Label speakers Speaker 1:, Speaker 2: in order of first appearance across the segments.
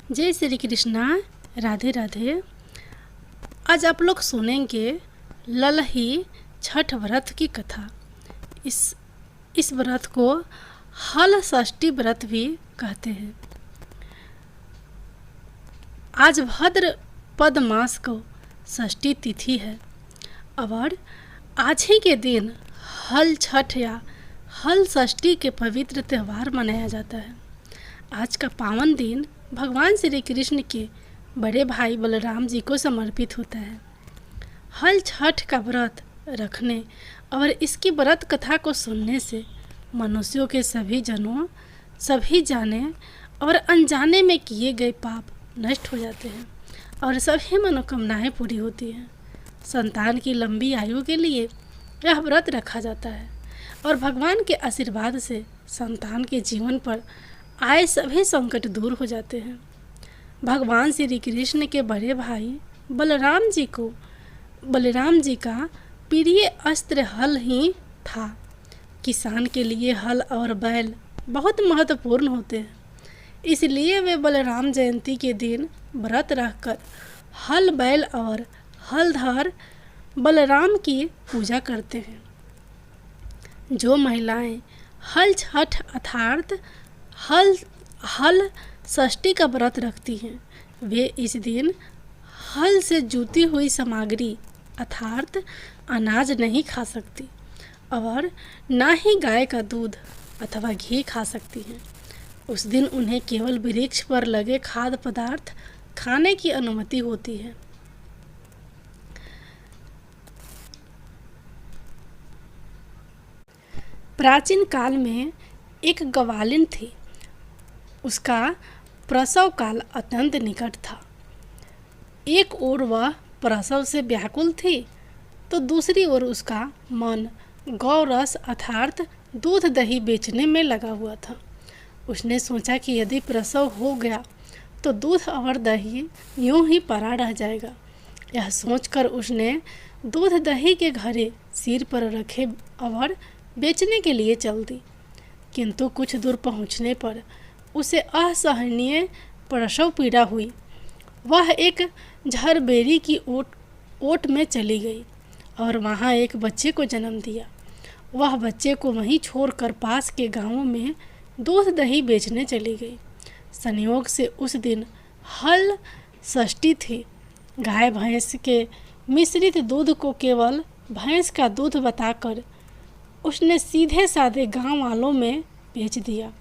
Speaker 1: जय श्री कृष्णा। राधे राधे। आज आप लोग सुनेंगे ललही छठ व्रत की कथा। इस व्रत को हल षष्ठी व्रत भी कहते हैं। आज भाद्र पद मास को षष्ठी तिथि है और आज ही के दिन हल छठ या हल षष्ठी के पवित्र त्यौहार मनाया जाता है। आज का पावन दिन भगवान श्री कृष्ण के बड़े भाई बलराम जी को समर्पित होता है। हल छठ का व्रत रखने और इसकी व्रत कथा को सुनने से मनुष्यों के सभी जाने और अनजाने में किए गए पाप नष्ट हो जाते हैं और सभी मनोकामनाएं पूरी होती हैं। संतान की लंबी आयु के लिए यह व्रत रखा जाता है और भगवान के आशीर्वाद से संतान के जीवन पर आए सभी संकट दूर हो जाते हैं। भगवान श्री कृष्ण के बड़े भाई बलराम जी का प्रिय अस्त्र हल ही था। किसान के लिए हल और बैल बहुत महत्वपूर्ण होते हैं, इसलिए वे बलराम जयंती के दिन व्रत रखकर हल बैल और हलधर बलराम की पूजा करते हैं। जो महिलाएं हल छठ अर्थात हल षष्ठी का व्रत रखती हैं, वे इस दिन हल से जुती हुई सामग्री अर्थात अनाज नहीं खा सकती और ना ही गाय का दूध अथवा घी खा सकती हैं। उस दिन उन्हें केवल वृक्ष पर लगे खाद्य पदार्थ खाने की अनुमति होती है। प्राचीन काल में एक ग्वालिन थी। उसका प्रसव काल अत्यंत निकट था। एक ओर वह प्रसव से व्याकुल थी तो दूसरी ओर उसका मन गौरस अर्थात दूध दही बेचने में लगा हुआ था। उसने सोचा कि यदि प्रसव हो गया तो दूध और दही यूं ही पड़ा रह जाएगा। यह सोचकर उसने दूध दही के घड़े सिर पर रखे और बेचने के लिए चल दी। किंतु कुछ दूर पहुंचने पर उसे असहनीय प्रसव पीड़ा हुई। वह एक झरबेरी की ओट में चली गई और वहां एक बच्चे को जन्म दिया। वह बच्चे को वहीं छोड़कर पास के गांवों में दूध दही बेचने चली गई। संयोग से उस दिन हल षष्ठी थी। गाय भैंस के मिश्रित दूध को केवल भैंस का दूध बताकर उसने सीधे साधे गांव वालों में बेच दिया।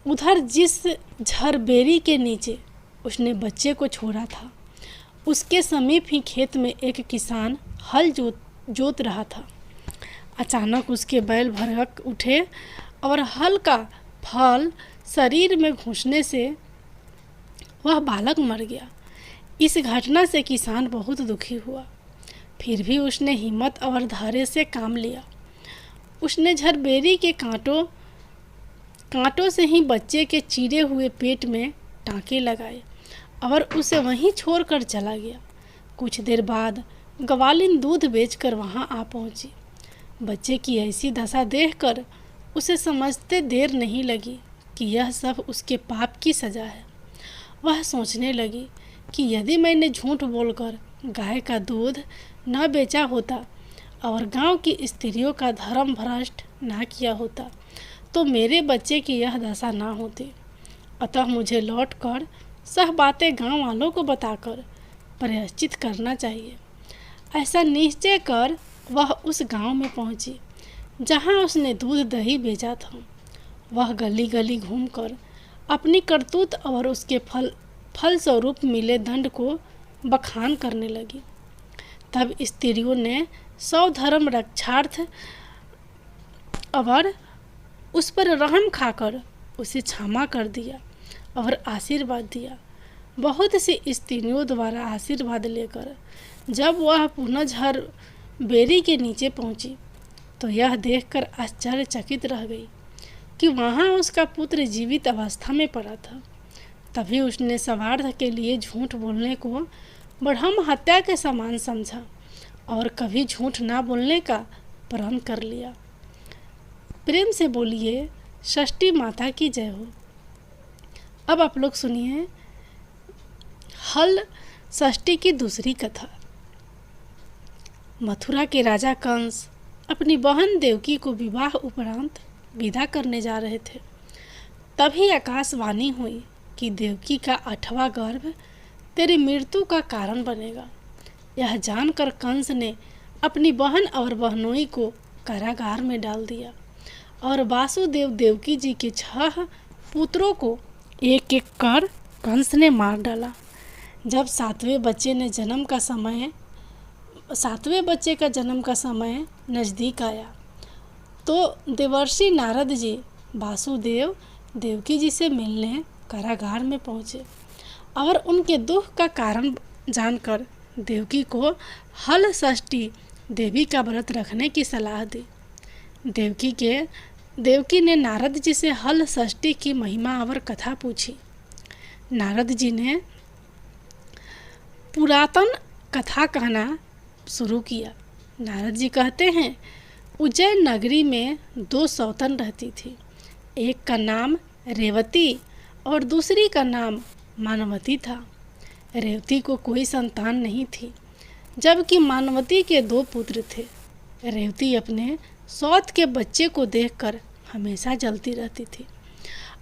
Speaker 1: उधर जिस झरबेरी के नीचे उसने बच्चे को छोड़ा था, उसके समीप ही खेत में एक किसान हल जोत रहा था। अचानक उसके बैल भड़क उठे और हल का फल शरीर में घुसने से वह बालक मर गया। इस घटना से किसान बहुत दुखी हुआ। फिर भी उसने हिम्मत और धैर्य से काम लिया। उसने झरबेरी के कांटों से ही बच्चे के चीरे हुए पेट में टाँके लगाए और उसे वहीं छोड़कर चला गया। कुछ देर बाद ग्वालिन दूध बेचकर वहां आ पहुंची। बच्चे की ऐसी दशा देखकर उसे समझते देर नहीं लगी कि यह सब उसके पाप की सजा है। वह सोचने लगी कि यदि मैंने झूठ बोलकर गाय का दूध न बेचा होता और गांव की स्त्रियों का धर्म भ्रष्ट ना किया होता तो मेरे बच्चे की यह दशा ना होती। अतः मुझे लौटकर सब बातें गांव वालों को बताकर प्रायश्चित करना चाहिए। ऐसा निश्चय कर वह उस गांव में पहुंची जहां उसने दूध दही बेचा था। वह गली गली घूमकर अपनी करतूत और उसके फल स्वरूप मिले दंड को बखान करने लगी। तब स्त्रियों ने सौ धर्म रक्षार्थ और उस पर रहम खाकर उसे क्षमा कर दिया और आशीर्वाद दिया। बहुत सी स्त्रियों द्वारा आशीर्वाद लेकर जब वह पुनः झरबेरी के नीचे पहुंची तो यह देखकर आश्चर्यचकित रह गई कि वहां उसका पुत्र जीवित अवस्था में पड़ा था। तभी उसने स्वार्थ के लिए झूठ बोलने को ब्रह्म हत्या के समान समझा और कभी झूठ ना बोलने का प्रण कर लिया। प्रेम से बोलिए षष्ठी माता की जय हो। अब आप लोग सुनिए हल षष्ठी की दूसरी कथा। मथुरा के राजा कंस अपनी बहन देवकी को विवाह उपरांत विदा करने जा रहे थे। तभी आकाशवाणी हुई कि देवकी का 8वां गर्भ तेरी मृत्यु का कारण बनेगा। यह जानकर कंस ने अपनी बहन और बहनोई को कारागार में डाल दिया और वासुदेव देवकी जी के 6 पुत्रों को एक एक कर कंस ने मार डाला। जब 7वें बच्चे का जन्म का समय नज़दीक आया तो देवर्षि नारद जी वासुदेव देवकी जी से मिलने कारागार में पहुँचे और उनके दुख का कारण जानकर देवकी को हल षष्ठी देवी का व्रत रखने की सलाह दी। देवकी ने नारद जी से हल षष्ठी की महिमा और कथा पूछी। नारद जी ने पुरातन कथा कहना शुरू किया। नारद जी कहते हैं, उज्जैन नगरी में 2 सौतन रहती थी। एक का नाम रेवती और दूसरी का नाम मानवती था। रेवती को कोई संतान नहीं थी, जबकि मानवती के 2 पुत्र थे। रेवती अपने सौत के बच्चे को देखकर हमेशा जलती रहती थी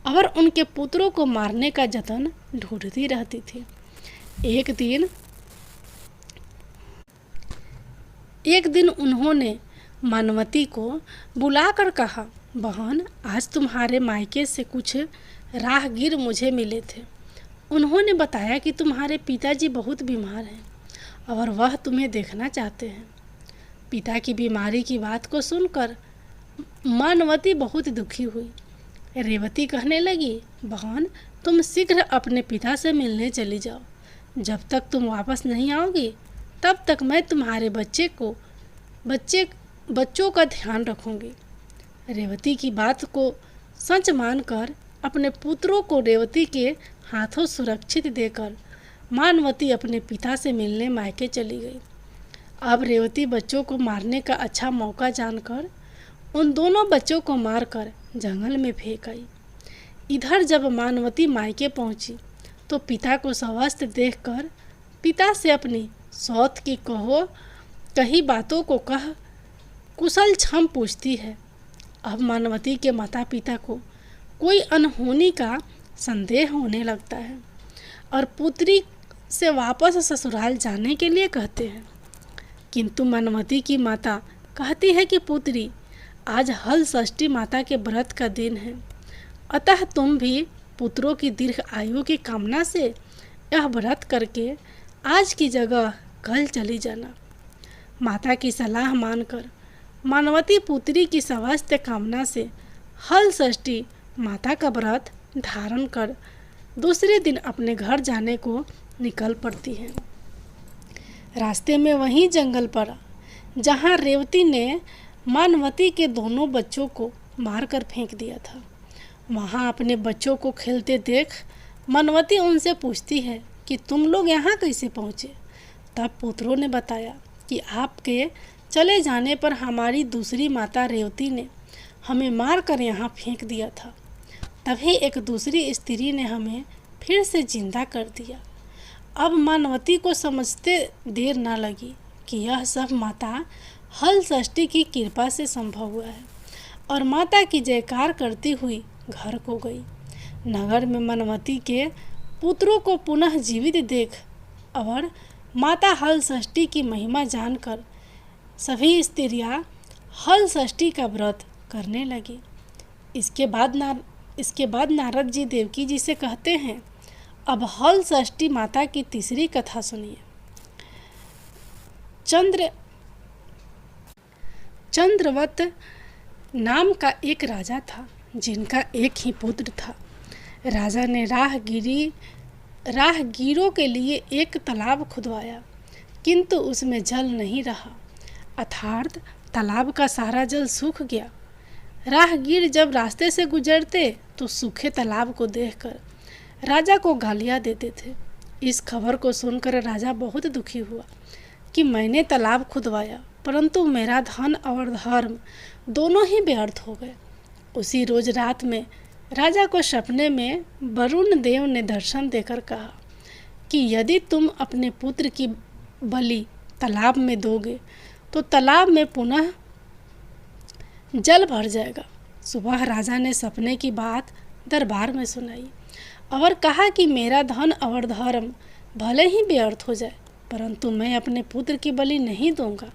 Speaker 1: और उनके पुत्रों को मारने का जतन ढूंढती रहती थी। एक दिन उन्होंने मानवती को बुलाकर कहा, बहन, आज तुम्हारे मायके से कुछ राहगीर मुझे मिले थे। उन्होंने बताया कि तुम्हारे पिताजी बहुत बीमार हैं और वह तुम्हें देखना चाहते हैं। पिता की बीमारी की बात को सुनकर मानवती बहुत दुखी हुई। रेवती कहने लगी, बहन, तुम शीघ्र अपने पिता से मिलने चली जाओ। जब तक तुम वापस नहीं आओगी तब तक मैं तुम्हारे बच्चों का ध्यान रखूंगी। रेवती की बात को सच मानकर अपने पुत्रों को रेवती के हाथों सुरक्षित देकर मानवती अपने पिता से मिलने मायके चली गई। अब रेवती बच्चों को मारने का अच्छा मौका जानकर उन दोनों बच्चों को मारकर जंगल में फेंक आई। इधर जब मानवती मायके पहुंची तो पिता को स्वस्थ देखकर पिता से अपनी सौत की कही बातों को कह कुशल क्षम पूछती है। अब मानवती के माता पिता को कोई अनहोनी का संदेह होने लगता है और पुत्री से वापस ससुराल जाने के लिए कहते हैं। किंतु मानवती की माता कहती है कि पुत्री, आज हल षष्ठी माता के व्रत का दिन है, अतः तुम भी पुत्रों की दीर्घ आयु की कामना से यह व्रत करके आज की जगह कल चली जाना। माता की सलाह मानकर मानवती पुत्री की स्वास्थ्य कामना से हल षष्ठी माता का व्रत धारण कर दूसरे दिन अपने घर जाने को निकल पड़ती है। रास्ते में वही जंगल पड़ा जहाँ रेवती ने मानवती के दोनों बच्चों को मारकर फेंक दिया था। वहाँ अपने बच्चों को खेलते देख मानवती उनसे पूछती है कि तुम लोग यहाँ कैसे पहुँचे। तब पुत्रों ने बताया कि आपके चले जाने पर हमारी दूसरी माता रेवती ने हमें मारकर यहाँ फेंक दिया था। तभी एक दूसरी स्त्री ने हमें फिर से जिंदा कर दिया। अब मानवती को समझते देर न लगी कि यह सब माता हल षष्ठी की कृपा से संभव हुआ है और माता की जयकार करती हुई घर को गई। नगर में मानवती के पुत्रों को पुनः जीवित देख और माता हल षष्ठी की महिमा जानकर सभी स्त्रियां हल षष्ठी का व्रत करने लगी। इसके बाद नारद जी देवकी जी से कहते हैं, अब हल षष्ठी माता की तीसरी कथा सुनिए। चंद्रवत नाम का एक राजा था जिनका एक ही पुत्र था। राजा ने राहगीरों के लिए एक तालाब खुदवाया, किंतु उसमें जल नहीं रहा, अर्थात तालाब का सारा जल सूख गया। राहगीर जब रास्ते से गुजरते तो सूखे तालाब को देखकर राजा को गालियाँ देते थे। इस खबर को सुनकर राजा बहुत दुखी हुआ कि मैंने तालाब खुदवाया परंतु मेरा धन और धर्म दोनों ही व्यर्थ हो गए। उसी रोज रात में राजा को सपने में वरुण देव ने दर्शन देकर कहा कि यदि तुम अपने पुत्र की बलि तालाब में दोगे तो तालाब में पुनः जल भर जाएगा। सुबह राजा ने सपने की बात दरबार में सुनाई और कहा कि मेरा धन और धर्म भले ही व्यर्थ हो जाए, परंतु मैं अपने पुत्र की बलि नहीं दूंगा।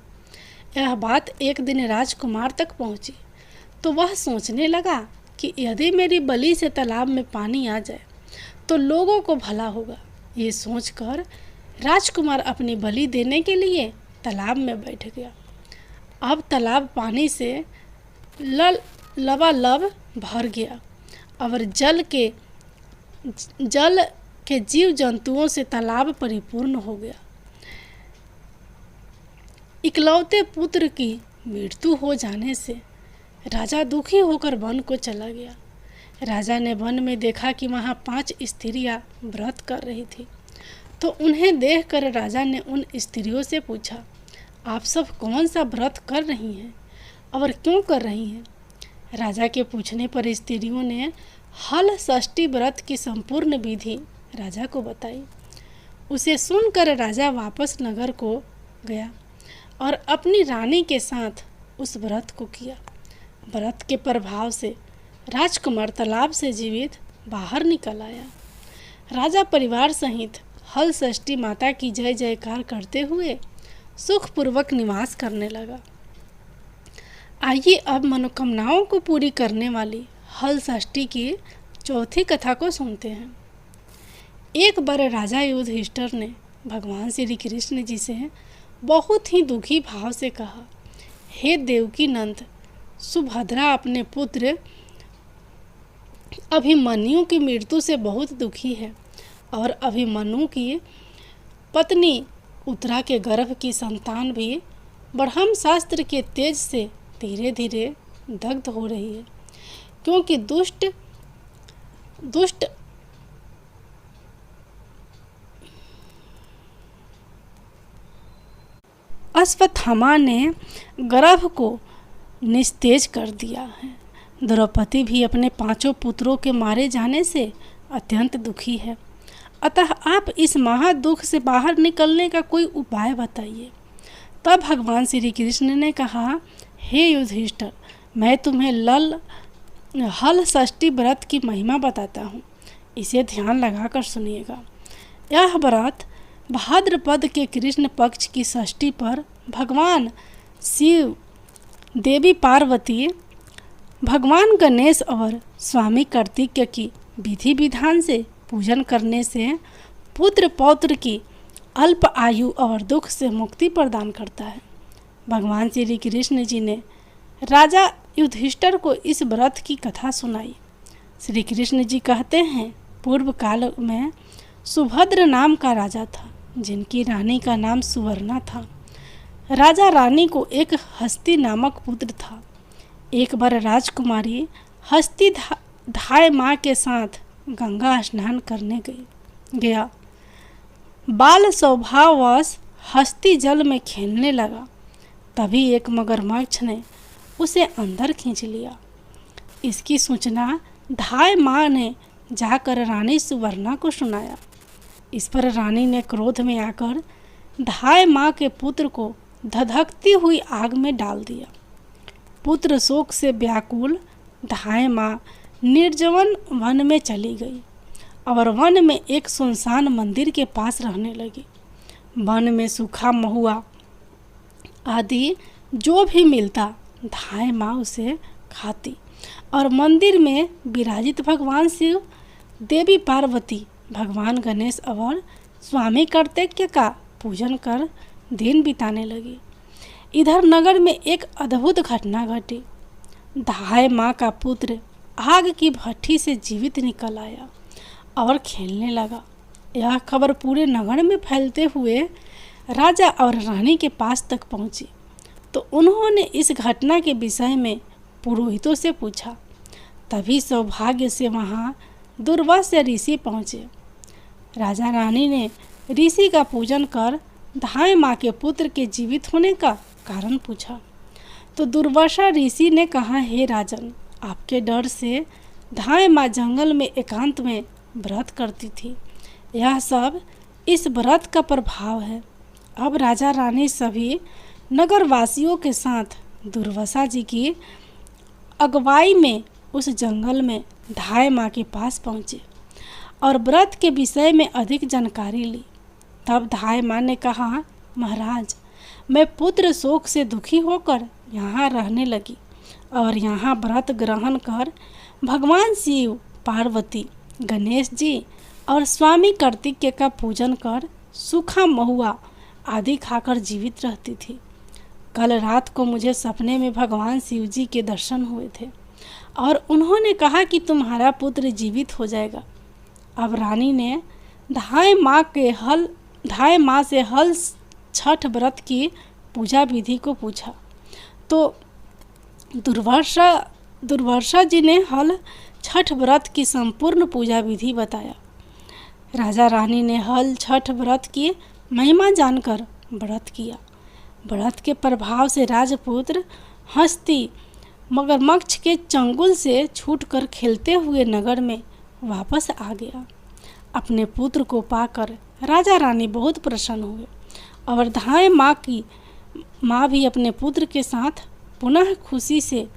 Speaker 1: यह बात एक दिन राजकुमार तक पहुंची तो वह सोचने लगा कि यदि मेरी बलि से तालाब में पानी आ जाए तो लोगों को भला होगा। ये सोचकर राजकुमार अपनी बलि देने के लिए तालाब में बैठ गया। अब तालाब पानी से लबालब भर गया और जल के जीव जंतुओं से तालाब परिपूर्ण हो गया। इकलौते पुत्र की मृत्यु हो जाने से राजा दुखी होकर वन को चला गया। राजा ने वन में देखा कि वहाँ 5 स्त्रियां व्रत कर रही थी, तो उन्हें देखकर राजा ने उन स्त्रियों से पूछा, आप सब कौन सा व्रत कर रही हैं और क्यों कर रही हैं? राजा के पूछने पर स्त्रियों ने हल षष्ठी व्रत की संपूर्ण विधि राजा को बताई। उसे सुनकर राजा वापस नगर को गया और अपनी रानी के साथ उस व्रत को किया। व्रत के प्रभाव से राजकुमार तालाब से जीवित बाहर निकल आया। राजा परिवार सहित हल षष्ठी माता की जय जयकार करते हुए सुखपूर्वक निवास करने लगा। आइए अब मनोकामनाओं को पूरी करने वाली हल षष्ठी की चौथी कथा को सुनते हैं। एक बार राजा युधिष्ठिर ने भगवान श्री कृष्ण जी से बहुत ही दुखी भाव से कहा, हे देवकी नंद, सुभद्रा अपने पुत्र अभिमन्यु की मृत्यु से बहुत दुखी है और अभिमन्यु की पत्नी उत्तरा के गर्भ की संतान भी ब्रह्म शास्त्र के तेज से धीरे धीरे दग्ध हो रही है, क्योंकि दुष्ट अश्वत्थामा ने गर्भ को निस्तेज कर दिया है। द्रौपदी भी अपने 5 पुत्रों के मारे जाने से अत्यंत दुखी है। अतः आप इस महादुख से बाहर निकलने का कोई उपाय बताइए। तब भगवान श्री कृष्ण ने कहा, हे युधिष्ठिर, मैं तुम्हें हल षष्ठी व्रत की महिमा बताता हूँ, इसे ध्यान लगाकर सुनिएगा। यह व्रत भाद्रपद के कृष्ण पक्ष की षष्ठी पर भगवान शिव, देवी पार्वती, भगवान गणेश और स्वामी कार्तिकेय की विधि विधान से पूजन करने से पुत्र पौत्र की अल्प आयु और दुख से मुक्ति प्रदान करता है। भगवान श्री कृष्ण जी ने राजा युधिष्ठिर को इस व्रत की कथा सुनाई। श्री कृष्ण जी कहते हैं, पूर्व काल में सुभद्र नाम का राजा था, जिनकी रानी का नाम सुवर्णा था। राजा रानी को एक हस्ती नामक पुत्र था। एक बार राजकुमारी हस्ती धाय माँ के साथ गंगा स्नान करने गया। बाल स्वभाववश हस्ती जल में खेलने लगा। तभी एक मगरमच्छ ने उसे अंदर खींच लिया। इसकी सूचना धाय माँ ने जाकर रानी सुवर्णा को सुनाया। इस पर रानी ने क्रोध में आकर धाय माँ के पुत्र को धधकती हुई आग में डाल दिया। पुत्र शोक से व्याकुल धाय माँ निर्जन वन में चली गई और वन में एक सुनसान मंदिर के पास रहने लगी। वन में सूखा महुआ आदि जो भी मिलता धाय माँ उसे खाती और मंदिर में विराजित भगवान शिव, देवी पार्वती, भगवान गणेश और स्वामी कार्तिकेय का पूजन कर दिन बिताने लगी। इधर नगर में एक अद्भुत घटना घटी। धाय माँ का पुत्र आग की भट्ठी से जीवित निकल आया और खेलने लगा। यह खबर पूरे नगर में फैलते हुए राजा और रानी के पास तक पहुंची, तो उन्होंने इस घटना के विषय में पुरोहितों से पूछा। तभी सौभाग्य से वहाँ दुर्वासा ऋषि पहुँचे। राजा रानी ने ऋषि का पूजन कर धाय माँ के पुत्र के जीवित होने का कारण पूछा, तो दुर्वासा ऋषि ने कहा, हे राजन, आपके डर से धाय माँ जंगल में एकांत में व्रत करती थी। यह सब इस व्रत का प्रभाव है। अब राजा रानी सभी नगरवासियों के साथ दुर्वासा जी की अगुवाई में उस जंगल में धाय माँ के पास पहुँचे और व्रत के विषय में अधिक जानकारी ली। तब धाय माँ ने कहा, महाराज, मैं पुत्र शोक से दुखी होकर यहाँ रहने लगी और यहाँ व्रत ग्रहण कर भगवान शिव, पार्वती, गणेश जी और स्वामी कार्तिकेय का पूजन कर सूखा महुआ आदि खाकर जीवित रहती थी। कल रात को मुझे सपने में भगवान शिव जी के दर्शन हुए थे और उन्होंने कहा कि तुम्हारा पुत्र जीवित हो जाएगा। अब रानी ने धाय माँ से हल छठ व्रत की पूजा विधि को पूछा तो दुर्वासा जी ने हल छठ व्रत की संपूर्ण पूजा विधि बताया। राजा रानी ने हल छठ व्रत की महिमा जानकर व्रत किया। व्रत के प्रभाव से राजपुत्र हस्ती मगरमच्छ के चंगुल से छूटकर खेलते हुए नगर में वापस आ गया। अपने पुत्र को पाकर राजा रानी बहुत प्रसन्न हुए और धाय माँ भी अपने पुत्र के साथ पुनः खुशी से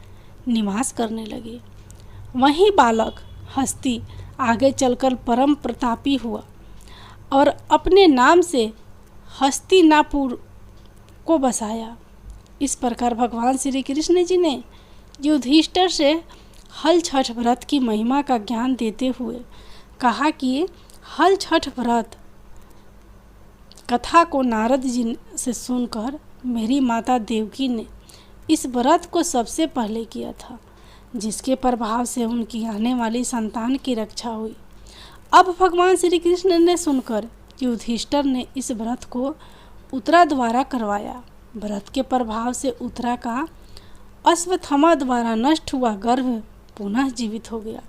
Speaker 1: निवास करने लगे। वहीं बालक हस्ती आगे चलकर परम प्रतापी हुआ और अपने नाम से हस्तिनापुर को बसाया। इस प्रकार भगवान श्री कृष्ण जी ने युधिष्ठिर से हल छठ व्रत की महिमा का ज्ञान देते हुए कहा कि हल छठ व्रत कथा को नारद जी से सुनकर मेरी माता देवकी ने इस व्रत को सबसे पहले किया था, जिसके प्रभाव से उनकी आने वाली संतान की रक्षा हुई। अब भगवान श्री कृष्ण ने सुनकर युधिष्ठिर ने इस व्रत को उत्तरा द्वारा करवाया। व्रत के प्रभाव से उत्तरा का अश्वत्थामा द्वारा नष्ट हुआ गर्भ पुनः जीवित हो गया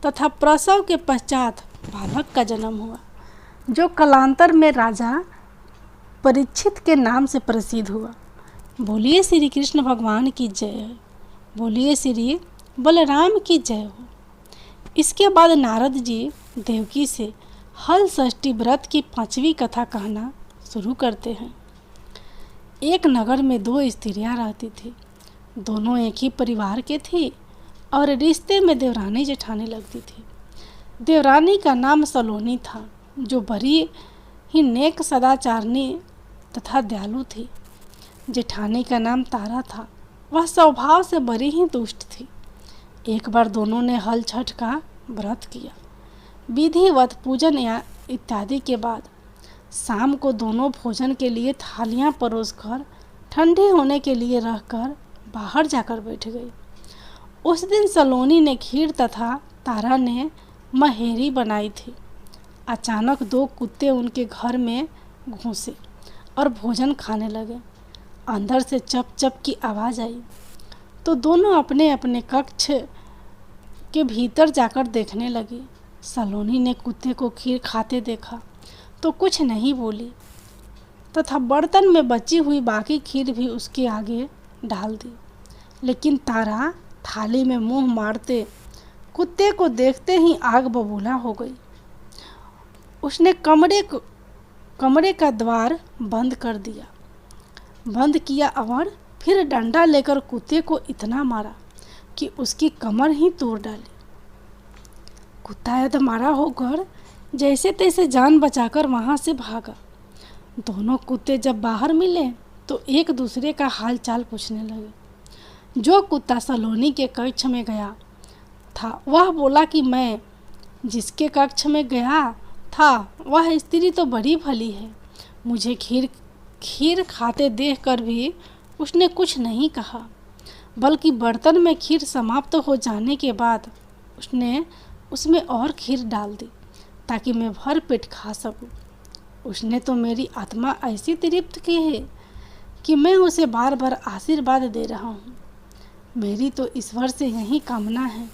Speaker 1: तथा प्रसव के पश्चात बालक का जन्म हुआ, जो कालांतर में राजा परीक्षित के नाम से प्रसिद्ध हुआ। बोलिए श्री कृष्ण भगवान की जय, बोलिए श्री बलराम की जय हो। इसके बाद नारद जी देवकी से हल षष्ठी व्रत की 5वीं कथा कहना शुरू करते हैं। एक नगर में 2 स्त्रियां रहती थी। दोनों एक ही परिवार के थी और रिश्ते में देवरानी जेठानी लगती थी। देवरानी का नाम सलोनी था, जो बड़ी ही नेक सदाचारणी तथा दयालु थी। जेठानी का नाम तारा था, वह स्वभाव से बड़ी ही दुष्ट थी। एक बार दोनों ने हल छठ का व्रत किया। विधिवत पूजन या इत्यादि के बाद शाम को दोनों भोजन के लिए थालियां परोसकर ठंडे होने के लिए रखकर बाहर जाकर बैठ गई। उस दिन सलोनी ने खीर तथा तारा ने महेरी बनाई थी। अचानक 2 कुत्ते उनके घर में घुसे और भोजन खाने लगे। अंदर से चप चप की आवाज़ आई तो दोनों अपने अपने कक्ष के भीतर जाकर देखने लगी। सलोनी ने कुत्ते को खीर खाते देखा तो कुछ नहीं बोली तथा बर्तन में बची हुई बाकी खीर भी उसके आगे डाल दी। लेकिन तारा थाली में मुंह मारते कुत्ते को देखते ही आग बबूला हो गई। उसने कमरे का द्वार बंद किया और फिर डंडा लेकर कुत्ते को इतना मारा कि उसकी कमर ही तोड़ डाली। कुत्ता यदमारा होकर जैसे तैसे जान बचाकर वहाँ से भागा। दोनों कुत्ते जब बाहर मिले तो एक दूसरे का हाल चाल पूछने लगे। जो कुत्ता सलोनी के कक्ष में गया था वह बोला कि मैं जिसके कक्ष में गया था वह स्त्री तो बड़ी भली है। मुझे खीर खाते देखकर भी उसने कुछ नहीं कहा, बल्कि बर्तन में खीर समाप्त हो जाने के बाद उसने उसमें और खीर डाल दी ताकि मैं भर पेट खा सकूं। उसने तो मेरी आत्मा ऐसी तृप्त की है कि मैं उसे बार बार आशीर्वाद दे रहा हूँ। मेरी तो ईश्वर से यही कामना है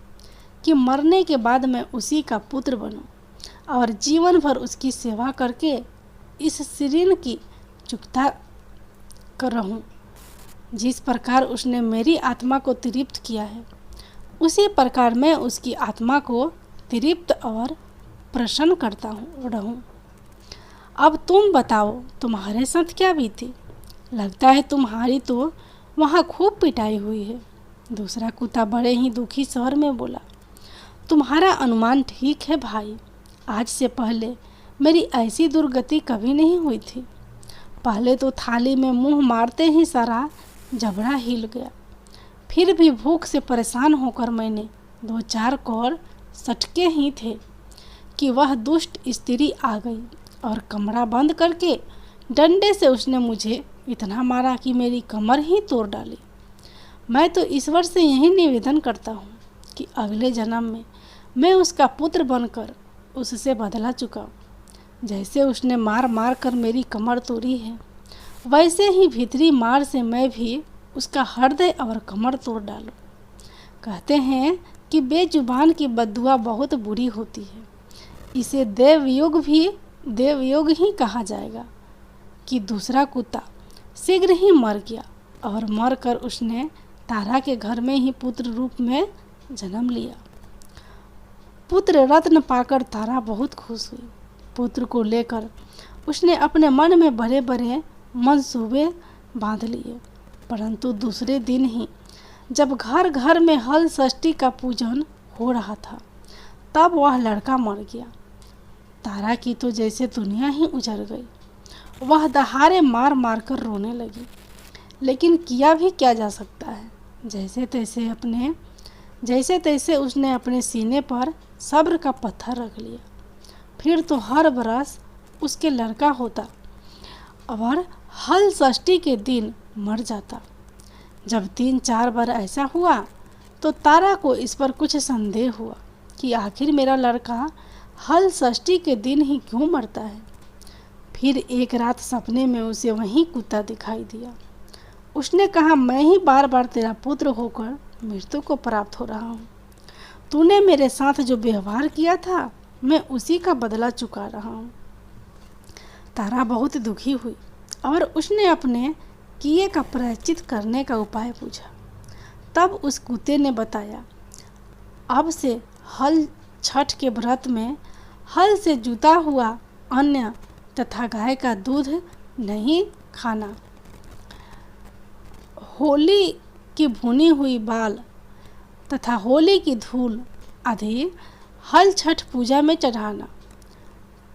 Speaker 1: कि मरने के बाद मैं उसी का पुत्र बनूं और जीवन भर उसकी सेवा करके इस ऋण की चुकता कर रहूं। जिस प्रकार उसने मेरी आत्मा को तृप्त किया है उसी प्रकार मैं उसकी आत्मा को तृप्त और प्रसन्न करता रहूं। अब तुम बताओ, तुम्हारे साथ क्या बीती? लगता है तुम्हारी तो वहाँ खूब पिटाई हुई है। दूसरा कुत्ता बड़े ही दुखी स्वर में बोला, तुम्हारा अनुमान ठीक है भाई। आज से पहले मेरी ऐसी दुर्गति कभी नहीं हुई थी। पहले तो थाली में मुंह मारते ही सारा जबड़ा हिल गया। फिर भी भूख से परेशान होकर मैंने 2-4 कौर सटके ही थे कि वह दुष्ट स्त्री आ गई और कमरा बंद करके डंडे से उसने मुझे इतना मारा कि मेरी कमर ही तोड़ डाली। मैं तो ईश्वर से यही निवेदन करता हूँ कि अगले जन्म में मैं उसका पुत्र बनकर उससे बदला चुकाऊँ। जैसे उसने मार मार कर मेरी कमर तोड़ी है, वैसे ही भीतरी मार से मैं भी उसका हृदय और कमर तोड़ डालूं। कहते हैं कि बेजुबान की बद्दुआ बहुत बुरी होती है। इसे देवयोग ही कहा जाएगा। कि दूसरा कुत्ता शीघ्र ही मर गया और मरकर उसने तारा के घर में ही पुत्र रूप में जन्म लिया। पुत्र रत्न पाकर तारा बहुत खुश हुई। पुत्र को लेकर उसने अपने मन में बड़े बड़े मंसूबे बांध लिए। परंतु दूसरे दिन ही जब घर घर में हल षष्ठी का पूजन हो रहा था, तब वह लड़का मर गया। तारा की तो जैसे दुनिया ही उजड़ गई। वह दहाड़े मार मार कर रोने लगी। लेकिन किया भी क्या जा सकता है। जैसे तैसे उसने अपने सीने पर सब्र का पत्थर रख लिया। फिर तो हर बरस उसके लड़का होता और हल षष्ठी के दिन मर जाता। जब 3-4 बार ऐसा हुआ तो तारा को इस पर कुछ संदेह हुआ कि आखिर मेरा लड़का हल षष्ठी के दिन ही क्यों मरता है। फिर एक रात सपने में उसे वही कुत्ता दिखाई दिया। उसने कहा, मैं ही बार बार तेरा पुत्र होकर मृत्यु को प्राप्त हो रहा हूँ। तूने मेरे साथ जो व्यवहार किया था, मैं उसी का बदला चुका रहा हूँ। तारा बहुत दुखी हुई और उसने अपने किए का प्रायश्चित करने का उपाय पूछा। तब उस कुत्ते ने बताया, अब से हल छठ के व्रत में हल से जुता हुआ अन्न तथा गाय का दूध नहीं खाना। होली की भुनी हुई बाल तथा होली की धूल आदि हल छठ पूजा में चढ़ाना।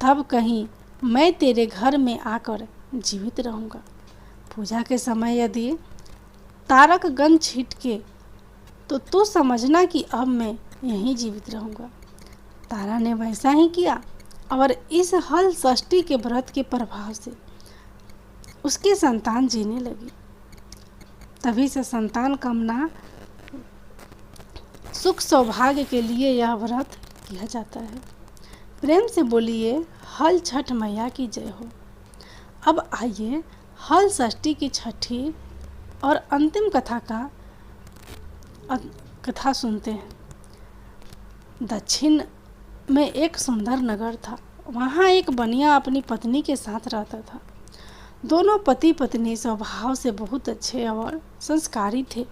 Speaker 1: तब कहीं मैं तेरे घर में आकर जीवित रहूँगा। पूजा के समय यदि तारक गंध छिटके तो तू समझना कि अब मैं यहीं जीवित रहूँगा। तारा ने वैसा ही किया और इस हल षष्ठी के व्रत के प्रभाव से उसकी संतान जीने लगी। तभी से संतान कामना सुख सौभाग्य के लिए यह व्रत किया जाता है। प्रेम से बोलिए, हल छठ मैया की जय हो। अब आइए हल षष्ठी की छठी और अंतिम कथा सुनते हैं। दक्षिण में एक सुंदर नगर था। वहाँ एक बनिया अपनी पत्नी के साथ रहता था। दोनों पति पत्नी स्वभाव से बहुत अच्छे और संस्कारी थे।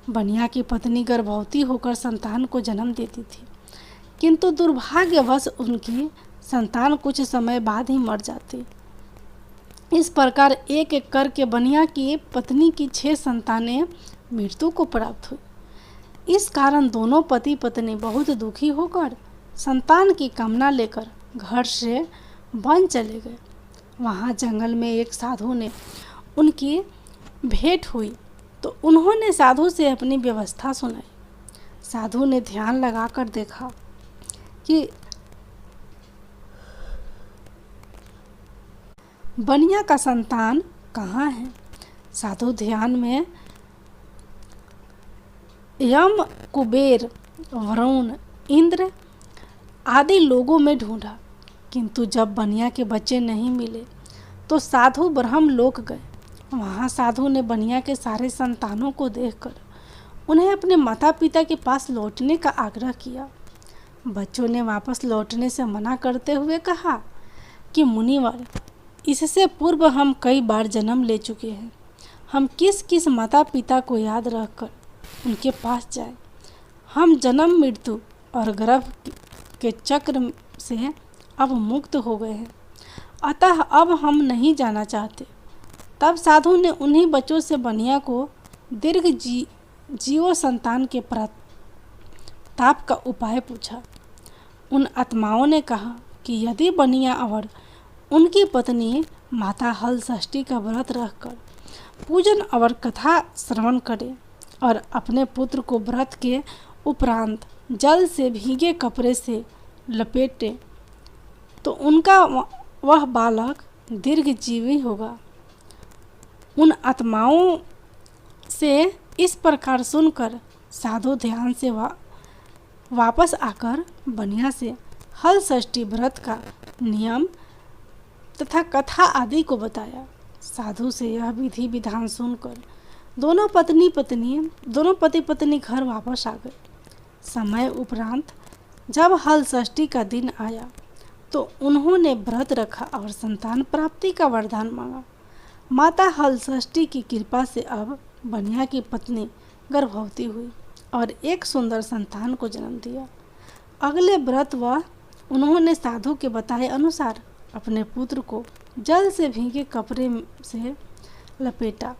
Speaker 1: बनिया की पत्नी गर्भवती होकर संतान को जन्म देती थी, किंतु दुर्भाग्यवश उनकी संतान कुछ समय बाद ही मर जाती। इस प्रकार एक एक करके बनिया की पत्नी की 6 संतानें मृत्यु को प्राप्त हुई। इस कारण दोनों पति पत्नी बहुत दुखी होकर संतान की कामना लेकर घर से वन चले गए। वहाँ जंगल में एक साधु ने उनकी भेंट हुई तो उन्होंने साधु से अपनी व्यवस्था सुनाई। साधु ने ध्यान लगाकर देखा कि बनिया का संतान कहाँ है। साधु ध्यान में यम, कुबेर, वरुण, इंद्र आदि लोगों में ढूंढा, किंतु जब बनिया के बच्चे नहीं मिले तो साधु ब्रह्म लोक गए। वहाँ साधु ने बनिया के सारे संतानों को देखकर उन्हें अपने माता पिता के पास लौटने का आग्रह किया। बच्चों ने वापस लौटने से मना करते हुए कहा कि मुनिवर, इससे पूर्व हम कई बार जन्म ले चुके हैं। हम किस किस माता पिता को याद रखकर उनके पास जाएं। हम जन्म मृत्यु और गर्भ के चक्र से अब मुक्त हो गए हैं, अतः अब हम नहीं जाना चाहते। तब साधु ने उन्हीं बच्चों से बनिया को दीर्घ जीवो संतान के प्रताप का उपाय पूछा। उन आत्माओं ने कहा कि यदि बनिया और उनकी पत्नी माता हल षष्ठी का व्रत रखकर पूजन और कथा श्रवण करे और अपने पुत्र को व्रत के उपरांत जल से भीगे कपड़े से लपेटे तो उनका वह बालक दीर्घजीवी होगा। उन आत्माओं से इस प्रकार सुनकर साधु ध्यान से वापस आकर बनिया से हल षष्ठी व्रत का नियम तथा कथा आदि को बताया। साधु से यह विधि विधान सुनकर दोनों पति पत्नी घर वापस आ गए। समय उपरांत जब हल षष्ठी का दिन आया तो उन्होंने व्रत रखा और संतान प्राप्ति का वरदान मांगा। माता हल षष्ठी की कृपा से अब बनिया की पत्नी गर्भवती हुई और एक सुंदर संतान को जन्म दिया। अगले व्रत उन्होंने साधु के बताए अनुसार अपने पुत्र को जल से भीगे कपड़े से लपेटा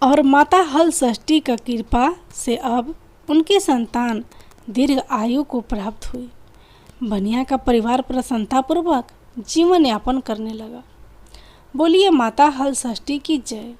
Speaker 1: और माता हल षष्ठी का कृपा से अब उनकी संतान दीर्घ आयु को प्राप्त हुई। बनिया का परिवार प्रसन्नतापूर्वक जीवन यापन करने लगा। बोलिए माता हल षष्ठी की जय।